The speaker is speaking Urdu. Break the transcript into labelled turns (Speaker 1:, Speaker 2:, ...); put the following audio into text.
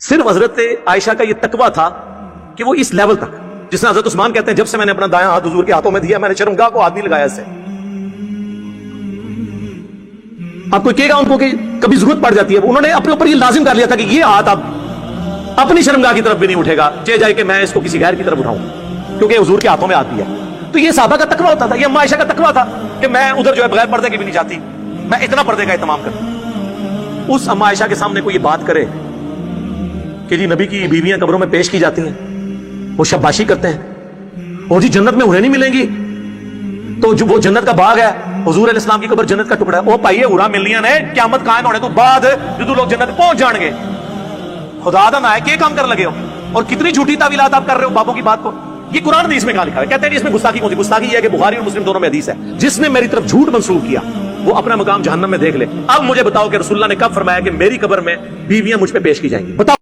Speaker 1: صرف حضرت عائشہ کا یہ تقویٰ تھا کہ وہ اس لیول تک، جس نے حضرت عثمان کہتے ہیں جب سے میں نے اپنا دایاں ہاتھ حضور کے ہاتھوں میں دیا میں نے شرمگاہ کو ہاتھ نہیں لگایا اس سے۔ آپ کوئی کہے گا ان کو کہ کبھی ضرورت پڑ جاتی ہے، انہوں نے اپنے اوپر یہ لازم کر لیا تھا کہ یہ ہاتھ اب اپنی شرمگاہ کی طرف بھی نہیں اٹھے گا، چاہے جائے کہ میں اس کو کسی غیر کی طرف اٹھاؤں، کیونکہ حضور کے ہاتھوں میں ہاتھ دیا۔ تو یہ صحابہ کا تقویٰ ہوتا تھا، یہ عائشہ کا تقویٰ تھا کہ میں ادھر جو ہے بغیر پردے کی بھی نہیں جاتی، میں اتنا پردے کا اہتمام کرتا۔ اس اما عائشہ کے سامنے کوئی یہ بات کرے کہ جی نبی کی بیویاں قبروں میں پیش کی جاتی ہیں، وہ شباشی کرتے ہیں، اور جی جنت میں انہیں نہیں ملیں گی، تو جو وہ جنت کا باغ ہے، حضور علیہ السلام کی قبر جنت کا ٹکڑا ہے، وہ پائیے ہورا ملنیاں نے قیامت قائم ہونے تو بعد جو لوگ جنت پہنچ جان گے۔ خدا دا نہ ہے کہ کام کر لگے ہو، اور کتنی جھوٹی تعویلات آپ کر رہے ہو بابوں کی بات کو۔ یہ قرآن حدیث میں کہاں لکھا ہے؟ کہتے ہیں اس میں گستاخی کون سی؟ گستاخی یہ ہے کہ بخاری اور مسلم دونوں میں حدیث ہے، جس نے میری طرف جھوٹ منسوخ کیا وہ اپنا مقام جہنم میں دیکھ لے۔ اب مجھے بتاؤ کہ رسول اللہ نے کب فرمایا کہ میری قبر میں بیویاں مجھ پہ پیش کی جائیں گی؟ بتاؤ۔